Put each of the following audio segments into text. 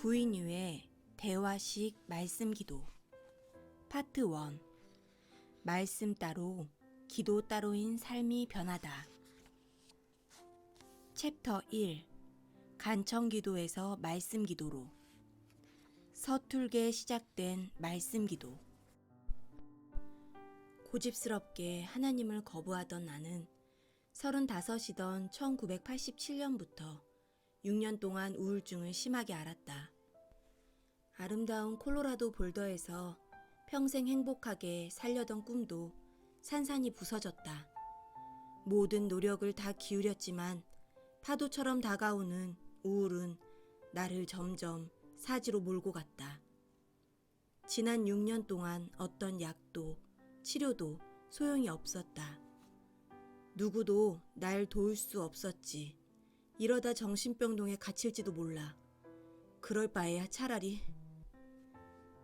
구인유의 대화식 말씀기도 파트 1. 말씀 따로 기도 따로인 삶이 변하다. 챕터 1. 간청기도에서 말씀기도로 서툴게 시작된 말씀기도. 고집스럽게 하나님을 거부하던 나는 35이던 1987년부터 6년 동안 우울증을 심하게 앓았다. 아름다운 콜로라도 볼더에서 평생 행복하게 살려던 꿈도 산산이 부서졌다. 모든 노력을 다 기울였지만 파도처럼 다가오는 우울은 나를 점점 사지로 몰고 갔다. 지난 6년 동안 어떤 약도 치료도 소용이 없었다. 누구도 날 도울 수 없었지. 이러다 정신병동에 갇힐지도 몰라. 그럴 바에야 차라리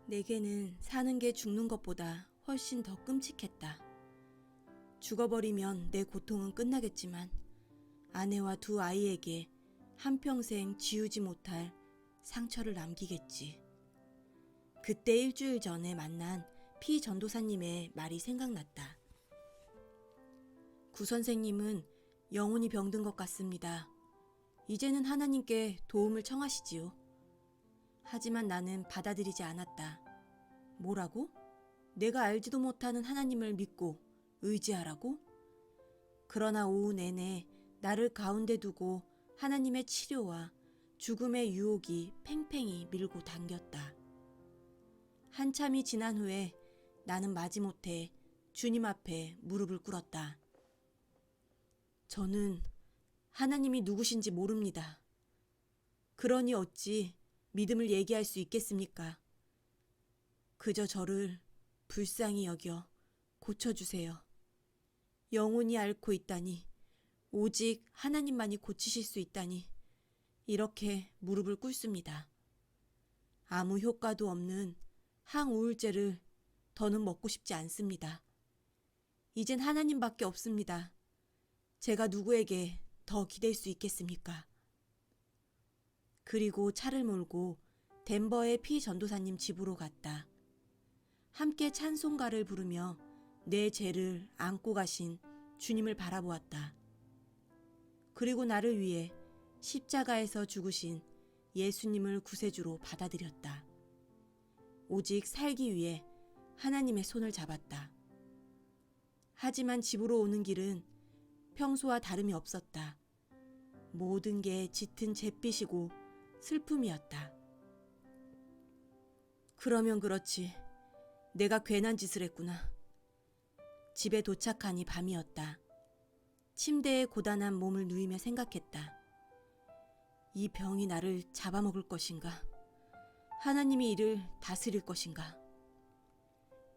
내게는 사는 게 죽는 것보다 훨씬 더 끔찍했다. 죽어버리면 내 고통은 끝나겠지만 아내와 2 아이에게 한평생 지우지 못할 상처를 남기겠지. 그때 일주일 전에 만난 피 전도사님의 말이 생각났다. 구 선생님은 영혼이 병든 것 같습니다. 이제는 하나님께 도움을 청하시지요. 하지만 나는 받아들이지 않았다. 뭐라고? 내가 알지도 못하는 하나님을 믿고 의지하라고? 그러나 오후 내내 나를 가운데 두고 하나님의 치료와 죽음의 유혹이 팽팽히 밀고 당겼다. 한참이 지난 후에 나는 마지못해 주님 앞에 무릎을 꿇었다. 저는 하나님이 누구신지 모릅니다. 그러니 어찌 믿음을 얘기할 수 있겠습니까? 그저 저를 불쌍히 여겨 고쳐주세요. 영혼이 앓고 있다니, 오직 하나님만이 고치실 수 있다니, 이렇게 무릎을 꿇습니다. 아무 효과도 없는 항우울제를 더는 먹고 싶지 않습니다. 이젠 하나님밖에 없습니다. 제가 누구에게 더 기댈 수 있겠습니까? 그리고 차를 몰고 덴버의 피 전도사님 집으로 갔다. 함께 찬송가를 부르며 내 죄를 안고 가신 주님을 바라보았다. 그리고 나를 위해 십자가에서 죽으신 예수님을 구세주로 받아들였다. 오직 살기 위해 하나님의 손을 잡았다. 하지만 집으로 오는 길은 평소와 다름이 없었다. 모든 게 짙은 잿빛이고 슬픔이었다. 그러면 그렇지. 내가 괜한 짓을 했구나. 집에 도착하니 밤이었다. 침대에 고단한 몸을 누이며 생각했다. 이 병이 나를 잡아먹을 것인가? 하나님이 이를 다스릴 것인가?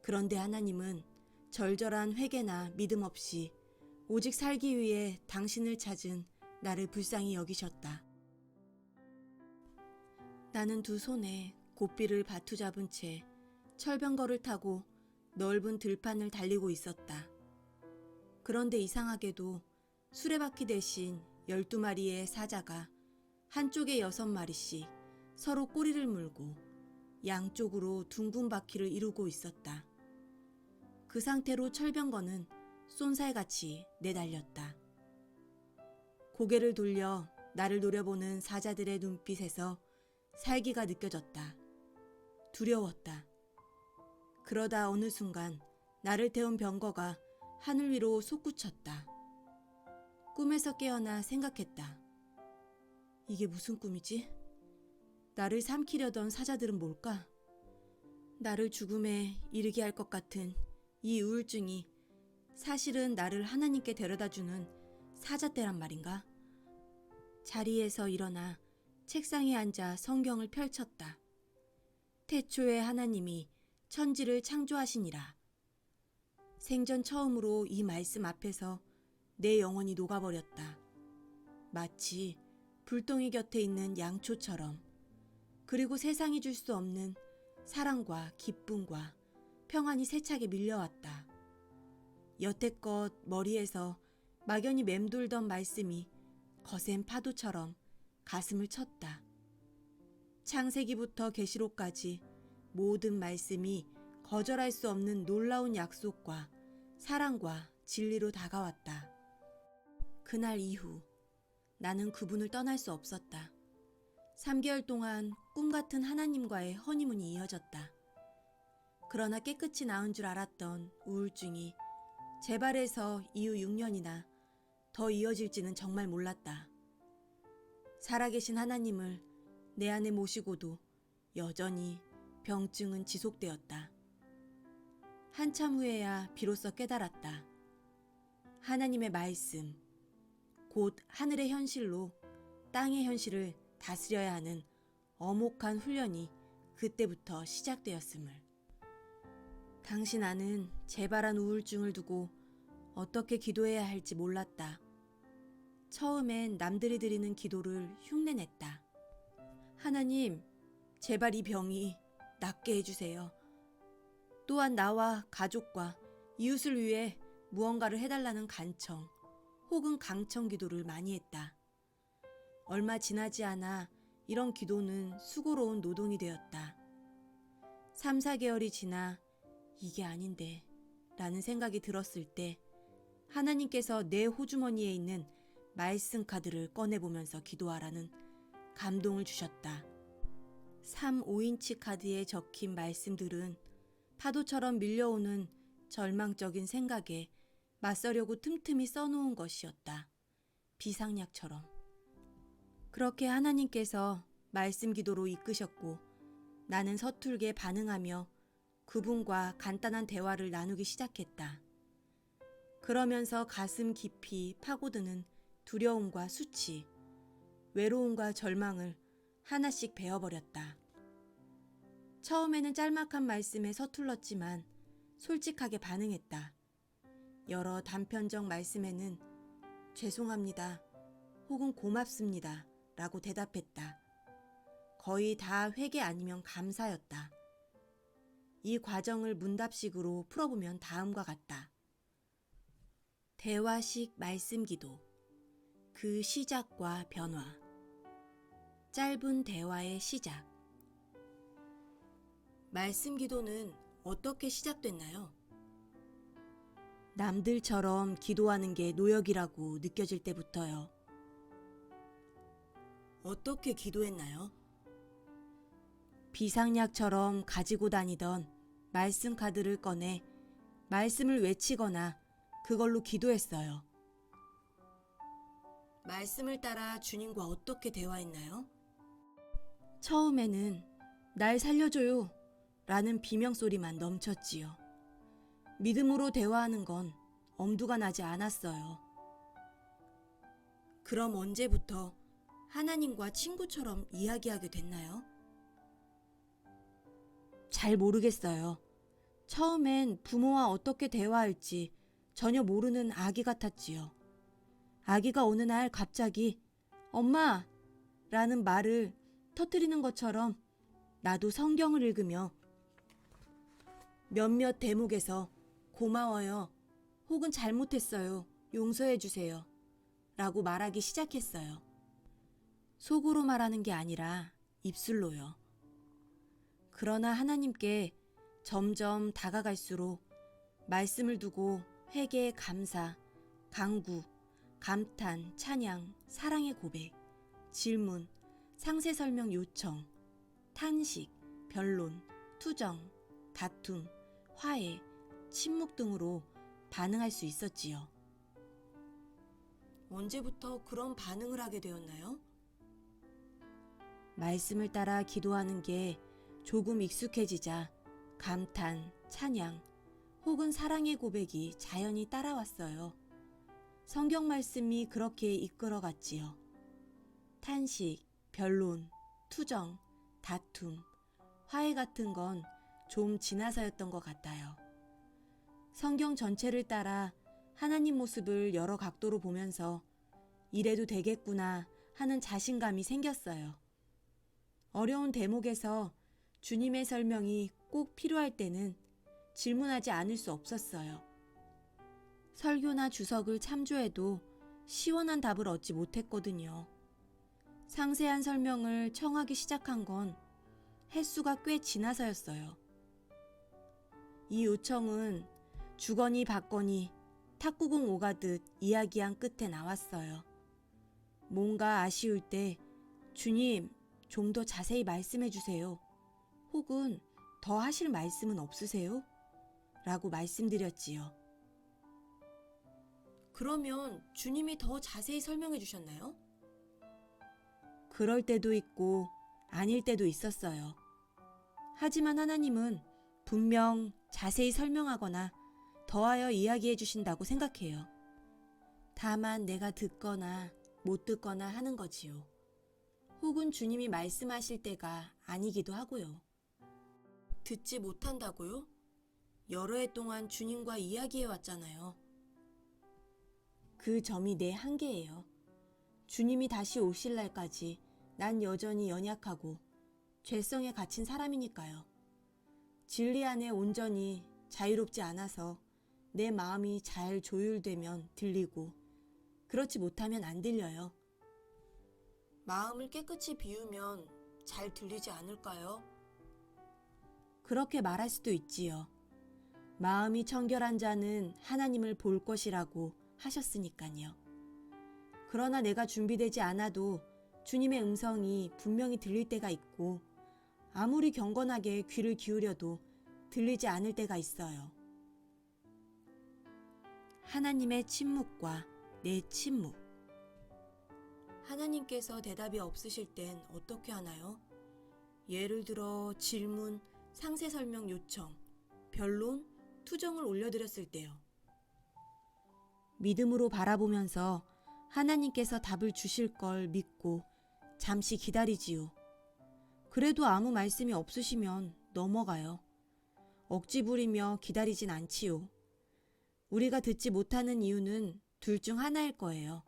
그런데 하나님은 절절한 회개나 믿음 없이 오직 살기 위해 당신을 찾은 나를 불쌍히 여기셨다. 나는 2 손에 고삐를 바투잡은 채 철병거를 타고 넓은 들판을 달리고 있었다. 그런데 이상하게도 수레바퀴 대신 12마리의 사자가 한쪽에 6마리씩 서로 꼬리를 물고 양쪽으로 둥근 바퀴를 이루고 있었다. 그 상태로 철병거는 쏜살같이 내달렸다. 고개를 돌려 나를 노려보는 사자들의 눈빛에서 살기가 느껴졌다. 두려웠다. 그러다 어느 순간 나를 태운 병거가 하늘 위로 솟구쳤다. 꿈에서 깨어나 생각했다. 이게 무슨 꿈이지? 나를 삼키려던 사자들은 뭘까? 나를 죽음에 이르게 할 것 같은 이 우울증이 사실은 나를 하나님께 데려다주는 사자떼란 말인가? 자리에서 일어나 책상에 앉아 성경을 펼쳤다. 태초에 하나님이 천지를 창조하시니라. 생전 처음으로 이 말씀 앞에서 내 영혼이 녹아버렸다. 마치 불똥이 곁에 있는 양초처럼. 그리고 세상이 줄 수 없는 사랑과 기쁨과 평안이 세차게 밀려왔다. 여태껏 머리에서 막연히 맴돌던 말씀이 거센 파도처럼 가슴을 쳤다. 창세기부터 계시록까지 모든 말씀이 거절할 수 없는 놀라운 약속과 사랑과 진리로 다가왔다. 그날 이후 나는 그분을 떠날 수 없었다. 3개월 동안 꿈같은 하나님과의 허니문이 이어졌다. 그러나 깨끗이 나은 줄 알았던 우울증이 재발해서 이후 6년이나 더 이어질지는 정말 몰랐다. 살아계신 하나님을 내 안에 모시고도 여전히 병증은 지속되었다. 한참 후에야 비로소 깨달았다. 하나님의 말씀, 곧 하늘의 현실로 땅의 현실을 다스려야 하는 엄혹한 훈련이 그때부터 시작되었음을. 당시 나는 재발한 우울증을 두고 어떻게 기도해야 할지 몰랐다. 처음엔 남들이 드리는 기도를 흉내냈다. 하나님, 제발 이 병이 낫게 해주세요. 또한 나와 가족과 이웃을 위해 무언가를 해달라는 간청 혹은 강청 기도를 많이 했다. 얼마 지나지 않아 이런 기도는 수고로운 노동이 되었다. 3, 4개월이 지나 이게 아닌데 라는 생각이 들었을 때 하나님께서 내 호주머니에 있는 말씀 카드를 꺼내보면서 기도하라는 감동을 주셨다. 3, 5인치 카드에 적힌 말씀들은 파도처럼 밀려오는 절망적인 생각에 맞서려고 틈틈이 써놓은 것이었다. 비상약처럼. 그렇게 하나님께서 말씀 기도로 이끄셨고 나는 서툴게 반응하며 그분과 간단한 대화를 나누기 시작했다. 그러면서 가슴 깊이 파고드는 두려움과 수치, 외로움과 절망을 하나씩 베어버렸다. 처음에는 짤막한 말씀에 서툴렀지만 솔직하게 반응했다. 여러 단편적 말씀에는 죄송합니다 혹은 고맙습니다 라고 대답했다. 거의 다 회개 아니면 감사였다. 이 과정을 문답식으로 풀어보면 다음과 같다. 대화식 말씀 기도. 그 시작과 변화. 짧은 대화의 시작. 말씀 기도는 어떻게 시작됐나요? 남들처럼 기도하는 게 노역이라고 느껴질 때부터요. 어떻게 기도했나요? 비상약처럼 가지고 다니던 말씀 카드를 꺼내 말씀을 외치거나 그걸로 기도했어요. 말씀을 따라 주님과 어떻게 대화했나요? 처음에는 날 살려줘요 라는 비명소리만 넘쳤지요. 믿음으로 대화하는 건 엄두가 나지 않았어요. 그럼 언제부터 하나님과 친구처럼 이야기하게 됐나요? 잘 모르겠어요. 처음엔 부모와 어떻게 대화할지 전혀 모르는 아기 같았지요. 아기가 어느 날 갑자기 엄마! 라는 말을 터뜨리는 것처럼 나도 성경을 읽으며 몇몇 대목에서 고마워요 혹은 잘못했어요 용서해 주세요 라고 말하기 시작했어요. 속으로 말하는 게 아니라 입술로요. 그러나 하나님께 점점 다가갈수록 말씀을 두고 회개, 감사, 간구, 감탄, 찬양, 사랑의 고백, 질문, 상세 설명 요청, 탄식, 변론, 투정, 다툼, 화해, 침묵 등으로 반응할 수 있었지요. 언제부터 그런 반응을 하게 되었나요? 말씀을 따라 기도하는 게 조금 익숙해지자 감탄, 찬양, 혹은 사랑의 고백이 자연히 따라왔어요. 성경 말씀이 그렇게 이끌어갔지요. 탄식, 변론, 투정, 다툼, 화해 같은 건 좀 지나서였던 것 같아요. 성경 전체를 따라 하나님 모습을 여러 각도로 보면서 이래도 되겠구나 하는 자신감이 생겼어요. 어려운 대목에서 주님의 설명이 꼭 필요할 때는 질문하지 않을 수 없었어요. 설교나 주석을 참조해도 시원한 답을 얻지 못했거든요. 상세한 설명을 청하기 시작한 건 횟수가 꽤 지나서였어요. 이 요청은 주거니 받거니 탁구공 오가듯 이야기한 끝에 나왔어요. 뭔가 아쉬울 때 주님, 좀 더 자세히 말씀해 주세요. 혹은 더 하실 말씀은 없으세요? 라고 말씀드렸지요. 그러면 주님이 더 자세히 설명해 주셨나요? 그럴 때도 있고 아닐 때도 있었어요. 하지만 하나님은 분명 자세히 설명하거나 더하여 이야기해 주신다고 생각해요. 다만 내가 듣거나 못 듣거나 하는 거지요. 혹은 주님이 말씀하실 때가 아니기도 하고요. 듣지 못한다고요? 여러 해 동안 주님과 이야기해 왔잖아요. 그 점이 내 한계예요. 주님이 다시 오실 날까지 난 여전히 연약하고 죄성에 갇힌 사람이니까요. 진리 안에 온전히 자유롭지 않아서 내 마음이 잘 조율되면 들리고 그렇지 못하면 안 들려요. 마음을 깨끗이 비우면 잘 들리지 않을까요? 그렇게 말할 수도 있지요. 마음이 청결한 자는 하나님을 볼 것이라고 하셨으니까요. 그러나 내가 준비되지 않아도 주님의 음성이 분명히 들릴 때가 있고 아무리 경건하게 귀를 기울여도 들리지 않을 때가 있어요. 하나님의 침묵과 내 침묵. 하나님께서 대답이 없으실 땐 어떻게 하나요? 예를 들어 질문, 상세 설명 요청, 변론, 투정을 올려드렸을 때요. 믿음으로 바라보면서 하나님께서 답을 주실 걸 믿고 잠시 기다리지요. 그래도 아무 말씀이 없으시면 넘어가요. 억지 부리며 기다리진 않지요. 우리가 듣지 못하는 이유는 둘 중 하나일 거예요.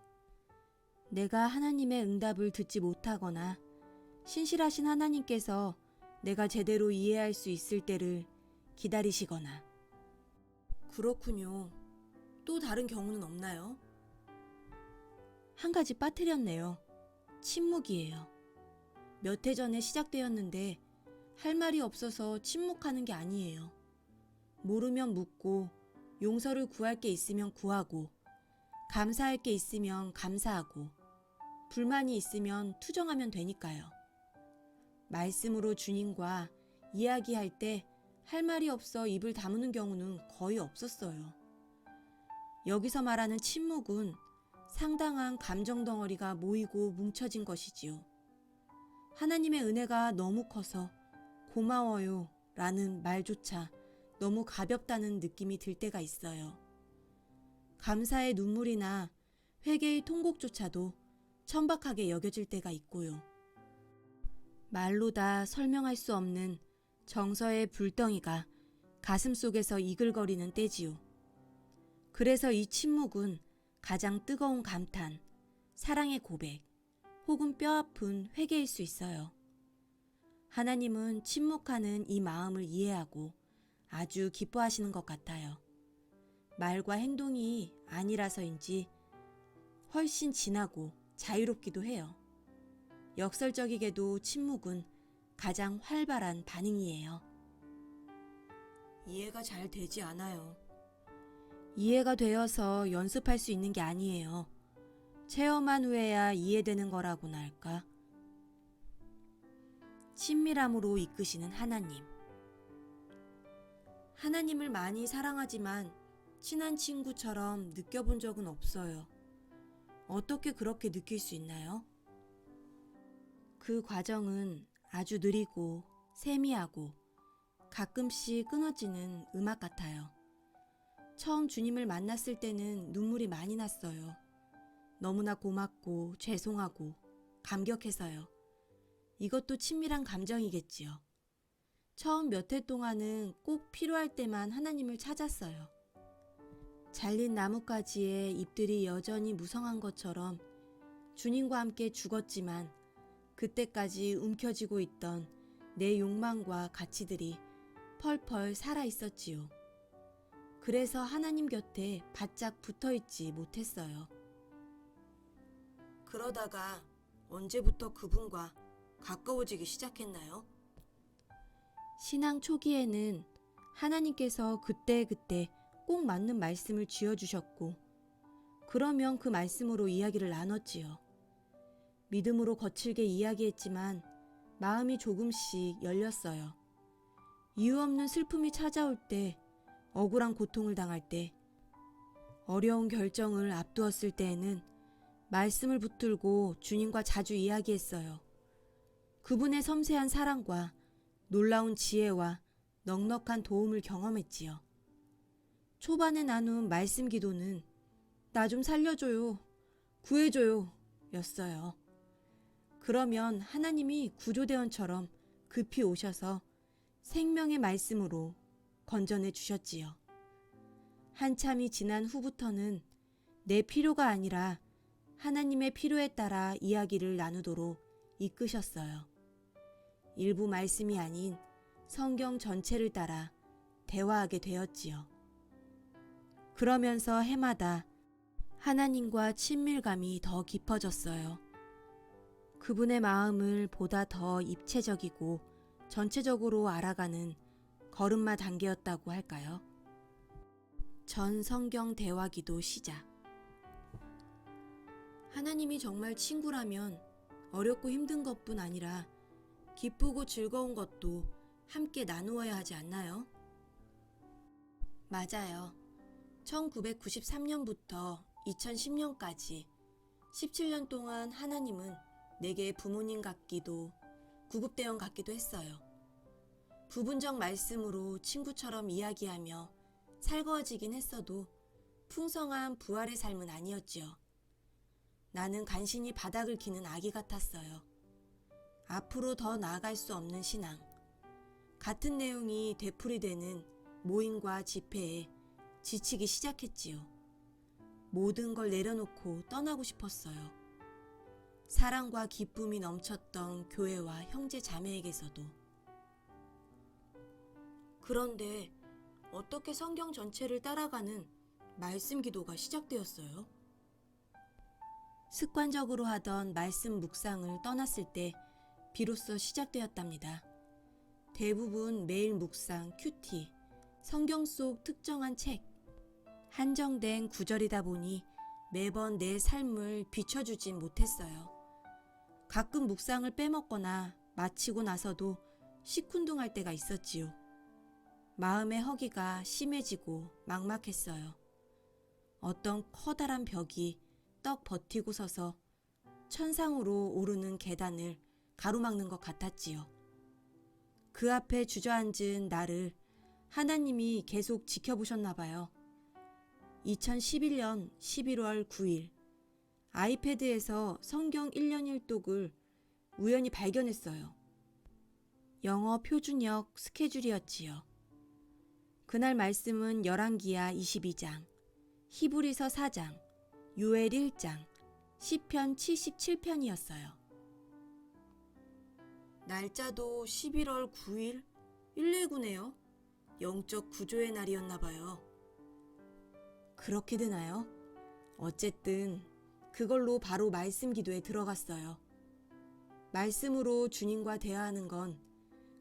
내가 하나님의 응답을 듣지 못하거나 신실하신 하나님께서 내가 제대로 이해할 수 있을 때를 기다리시거나. 그렇군요. 또 다른 경우는 없나요? 한 가지 빠뜨렸네요. 침묵이에요. 몇 해 전에 시작되었는데 할 말이 없어서 침묵하는 게 아니에요. 모르면 묻고 용서를 구할 게 있으면 구하고 감사할 게 있으면 감사하고 불만이 있으면 투정하면 되니까요. 말씀으로 주님과 이야기할 때 할 말이 없어 입을 다무는 경우는 거의 없었어요. 여기서 말하는 침묵은 상당한 감정 덩어리가 모이고 뭉쳐진 것이지요. 하나님의 은혜가 너무 커서 고마워요 라는 말조차 너무 가볍다는 느낌이 들 때가 있어요. 감사의 눈물이나 회개의 통곡조차도 천박하게 여겨질 때가 있고요. 말로 다 설명할 수 없는 정서의 불덩이가 가슴 속에서 이글거리는 때지요. 그래서 이 침묵은 가장 뜨거운 감탄, 사랑의 고백, 혹은 뼈아픈 회개일 수 있어요. 하나님은 침묵하는 이 마음을 이해하고 아주 기뻐하시는 것 같아요. 말과 행동이 아니라서인지 훨씬 진하고 자유롭기도 해요. 역설적이게도 침묵은 가장 활발한 반응이에요. 이해가 잘 되지 않아요. 이해가 되어서 연습할 수 있는 게 아니에요. 체험한 후에야 이해되는 거라고나 할까? 친밀함으로 이끄시는 하나님. 하나님을 많이 사랑하지만 친한 친구처럼 느껴본 적은 없어요. 어떻게 그렇게 느낄 수 있나요? 그 과정은 아주 느리고 세미하고 가끔씩 끊어지는 음악 같아요. 처음 주님을 만났을 때는 눈물이 많이 났어요. 너무나 고맙고 죄송하고 감격해서요. 이것도 친밀한 감정이겠지요. 처음 몇 해 동안은 꼭 필요할 때만 하나님을 찾았어요. 잘린 나뭇가지에 잎들이 여전히 무성한 것처럼 주님과 함께 죽었지만 그때까지 움켜쥐고 있던 내 욕망과 가치들이 펄펄 살아있었지요. 그래서 하나님 곁에 바짝 붙어있지 못했어요. 그러다가 언제부터 그분과 가까워지기 시작했나요? 신앙 초기에는 하나님께서 그때그때 꼭 맞는 말씀을 쥐어주셨고, 그러면 그 말씀으로 이야기를 나눴지요. 믿음으로 거칠게 이야기했지만 마음이 조금씩 열렸어요. 이유 없는 슬픔이 찾아올 때, 억울한 고통을 당할 때, 어려운 결정을 앞두었을 때에는 말씀을 붙들고 주님과 자주 이야기했어요. 그분의 섬세한 사랑과 놀라운 지혜와 넉넉한 도움을 경험했지요. 초반에 나눈 말씀 기도는 나 좀 살려줘요, 구해줘요 였어요. 그러면 하나님이 구조대원처럼 급히 오셔서 생명의 말씀으로 건져내 주셨지요. 한참이 지난 후부터는 내 필요가 아니라 하나님의 필요에 따라 이야기를 나누도록 이끄셨어요. 일부 말씀이 아닌 성경 전체를 따라 대화하게 되었지요. 그러면서 해마다 하나님과 친밀감이 더 깊어졌어요. 그분의 마음을 보다 더 입체적이고 전체적으로 알아가는 걸음마 단계였다고 할까요? 전 성경 대화기도 시작. 하나님이 정말 친구라면 어렵고 힘든 것뿐 아니라 기쁘고 즐거운 것도 함께 나누어야 하지 않나요? 맞아요. 1993년부터 2010년까지 17년 동안 하나님은 내게 부모님 같기도 구급대원 같기도 했어요. 부분적 말씀으로 친구처럼 이야기하며 살거워지긴 했어도 풍성한 부활의 삶은 아니었지요. 나는 간신히 바닥을 기는 아기 같았어요. 앞으로 더 나아갈 수 없는 신앙. 같은 내용이 되풀이되는 모임과 집회에 지치기 시작했지요. 모든 걸 내려놓고 떠나고 싶었어요. 사랑과 기쁨이 넘쳤던 교회와 형제 자매에게서도. 그런데 어떻게 성경 전체를 따라가는 말씀 기도가 시작되었어요? 습관적으로 하던 말씀 묵상을 떠났을 때 비로소 시작되었답니다. 대부분 매일 묵상, 큐티, 성경 속 특정한 책, 한정된 구절이다 보니 매번 내 삶을 비춰주진 못했어요. 가끔 묵상을 빼먹거나 마치고 나서도 시큰둥할 때가 있었지요. 마음의 허기가 심해지고 막막했어요. 어떤 커다란 벽이 떡 버티고 서서 천상으로 오르는 계단을 가로막는 것 같았지요. 그 앞에 주저앉은 나를 하나님이 계속 지켜보셨나 봐요. 2011년 11월 9일 아이패드에서 성경 1년 1독을 우연히 발견했어요. 영어 표준역 스케줄이었지요. 그날 말씀은 열왕기하 22장, 히브리서 4장, 요엘 1장, 시편 77편이었어요. 날짜도 11월 9일 119네요. 영적 구조의 날이었나 봐요. 그렇게 되나요? 어쨌든 그걸로 바로 말씀 기도에 들어갔어요. 말씀으로 주님과 대화하는 건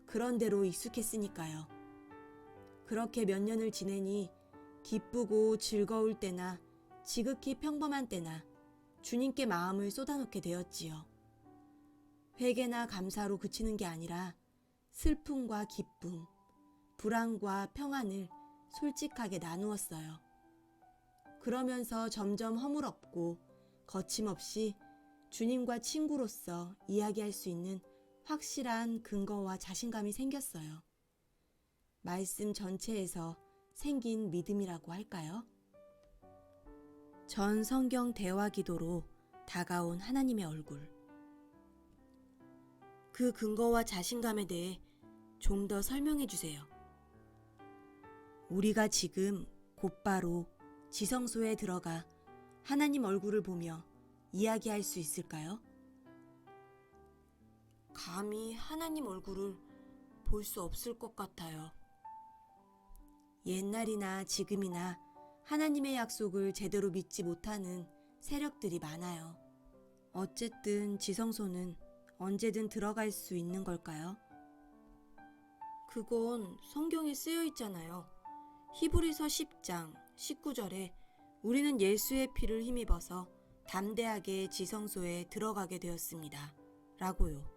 그런 대로 익숙했으니까요. 그렇게 몇 년을 지내니 기쁘고 즐거울 때나 지극히 평범한 때나 주님께 마음을 쏟아놓게 되었지요. 회개나 감사로 그치는 게 아니라 슬픔과 기쁨, 불안과 평안을 솔직하게 나누었어요. 그러면서 점점 허물없고 거침없이 주님과 친구로서 이야기할 수 있는 확실한 근거와 자신감이 생겼어요. 말씀 전체에서 생긴 믿음이라고 할까요? 전 성경 대화 기도로 다가온 하나님의 얼굴. 그 근거와 자신감에 대해 좀 더 설명해 주세요. 우리가 지금 곧바로 지성소에 들어가 하나님 얼굴을 보며 이야기할 수 있을까요? 감히 하나님 얼굴을 볼 수 없을 것 같아요. 옛날이나 지금이나 하나님의 약속을 제대로 믿지 못하는 세력들이 많아요. 어쨌든 지성소는 언제든 들어갈 수 있는 걸까요? 그건 성경에 쓰여 있잖아요. 히브리서 10장 19절에 우리는 예수의 피를 힘입어서 담대하게 지성소에 들어가게 되었습니다. 라고요.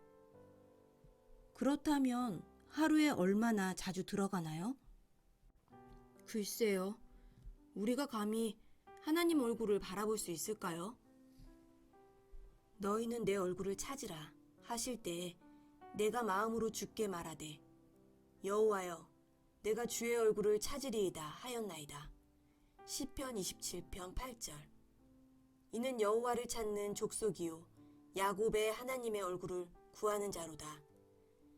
그렇다면 하루에 얼마나 자주 들어가나요? 글쎄요. 우리가 감히 하나님 얼굴을 바라볼 수 있을까요? 너희는 내 얼굴을 찾으라 하실 때에 내가 마음으로 주께 말하되 여호와여 내가 주의 얼굴을 찾으리이다 하였나이다. 시편 27편 8절. 이는 여호와를 찾는 족속이요 야곱의 하나님의 얼굴을 구하는 자로다.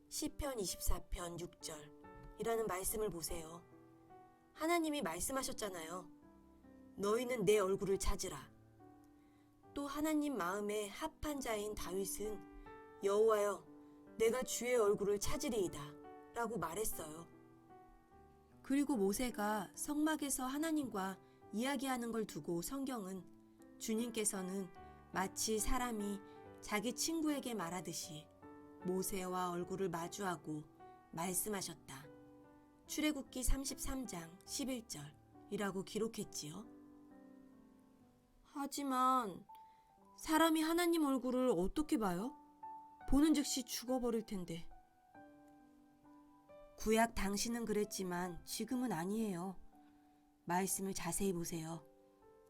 시편 24편 6절 이라는 말씀을 보세요. 하나님이 말씀하셨잖아요. 너희는 내 얼굴을 찾으라. 또 하나님 마음에 합한 자인 다윗은 여호와여 내가 주의 얼굴을 찾으리이다 라고 말했어요. 그리고 모세가 성막에서 하나님과 이야기하는 걸 두고 성경은 주님께서는 마치 사람이 자기 친구에게 말하듯이 모세와 얼굴을 마주하고 말씀하셨다. 출애굽기 33장 11절이라고 기록했지요. 하지만 사람이 하나님 얼굴을 어떻게 봐요? 보는 즉시 죽어버릴 텐데. 구약 당시는 그랬지만 지금은 아니에요. 말씀을 자세히 보세요.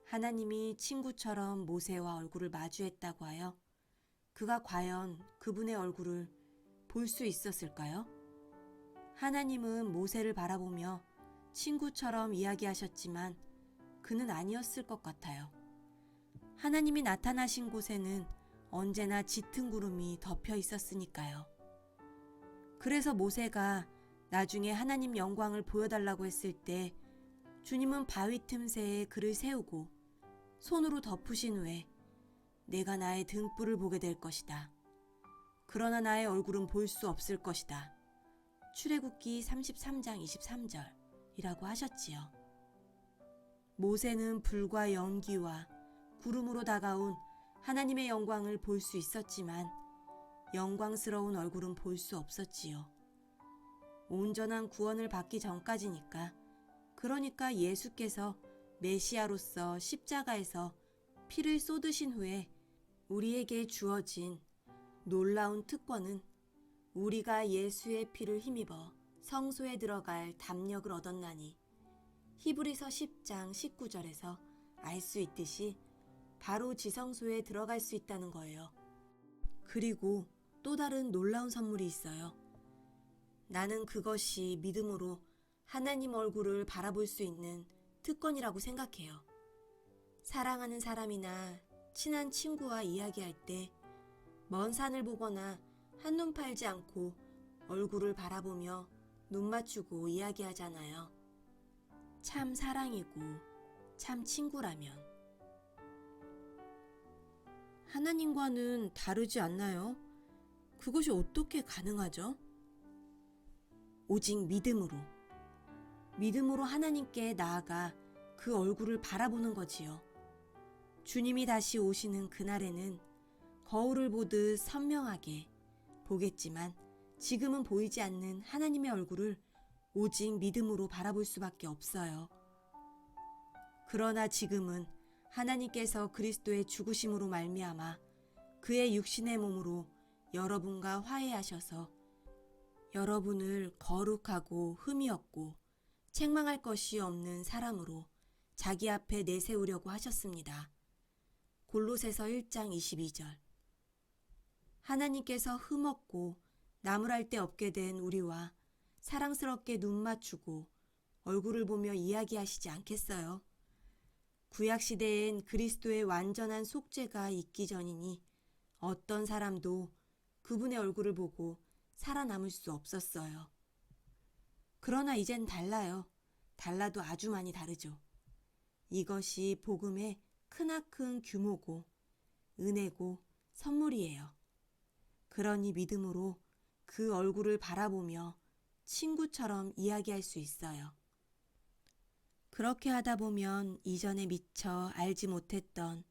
하나님이 친구처럼 모세와 얼굴을 마주했다고 하여 그가 과연 그분의 얼굴을 볼 수 있었을까요? 하나님은 모세를 바라보며 친구처럼 이야기하셨지만 그는 아니었을 것 같아요. 하나님이 나타나신 곳에는 언제나 짙은 구름이 덮여 있었으니까요. 그래서 모세가 나중에 하나님 영광을 보여달라고 했을 때 주님은 바위 틈새에 그를 세우고 손으로 덮으신 후에 내가 나의 등불을 보게 될 것이다. 그러나 나의 얼굴은 볼 수 없을 것이다. 출애굽기 33장 23절이라고 하셨지요. 모세는 불과 연기와 구름으로 다가온 하나님의 영광을 볼 수 있었지만 영광스러운 얼굴은 볼 수 없었지요. 온전한 구원을 받기 전까지니까. 그러니까 예수께서 메시아로서 십자가에서 피를 쏟으신 후에 우리에게 주어진 놀라운 특권은 우리가 예수의 피를 힘입어 성소에 들어갈 담력을 얻었나니 히브리서 10장 19절에서 알 수 있듯이 바로 지성소에 들어갈 수 있다는 거예요. 그리고 또 다른 놀라운 선물이 있어요. 나는 그것이 믿음으로 하나님 얼굴을 바라볼 수 있는 특권이라고 생각해요. 사랑하는 사람이나 친한 친구와 이야기할 때 먼 산을 보거나 한눈 팔지 않고 얼굴을 바라보며 눈 맞추고 이야기하잖아요. 참 사랑이고 참 친구라면. 하나님과는 다르지 않나요? 그것이 어떻게 가능하죠? 오직 믿음으로. 믿음으로 하나님께 나아가 그 얼굴을 바라보는 거지요. 주님이 다시 오시는 그날에는 거울을 보듯 선명하게 보겠지만 지금은 보이지 않는 하나님의 얼굴을 오직 믿음으로 바라볼 수밖에 없어요. 그러나 지금은 하나님께서 그리스도의 죽으심으로 말미암아 그의 육신의 몸으로 여러분과 화해하셔서 여러분을 거룩하고 흠이 없고 책망할 것이 없는 사람으로 자기 앞에 내세우려고 하셨습니다. 골로새서 1장 22절. 하나님께서 흠없고 나무랄 데 없게 된 우리와 사랑스럽게 눈 맞추고 얼굴을 보며 이야기하시지 않겠어요? 구약시대엔 그리스도의 완전한 속죄가 있기 전이니 어떤 사람도 그분의 얼굴을 보고 살아남을 수 없었어요. 그러나 이젠 달라요. 달라도 아주 많이 다르죠. 이것이 복음의 크나큰 규모고 은혜고 선물이에요. 그러니 믿음으로 그 얼굴을 바라보며 친구처럼 이야기할 수 있어요. 그렇게 하다 보면 이전에 미처 알지 못했던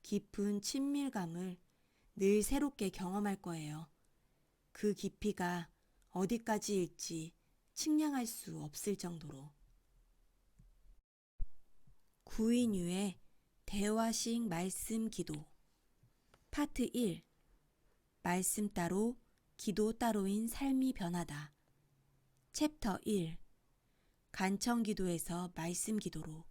깊은 친밀감을 늘 새롭게 경험할 거예요. 그 깊이가 어디까지일지 측량할 수 없을 정도로. 구인유의 대화식 말씀 기도 파트 1 말씀 따로 기도 따로인 삶이 변하다 챕터 1 간청 기도에서 말씀 기도로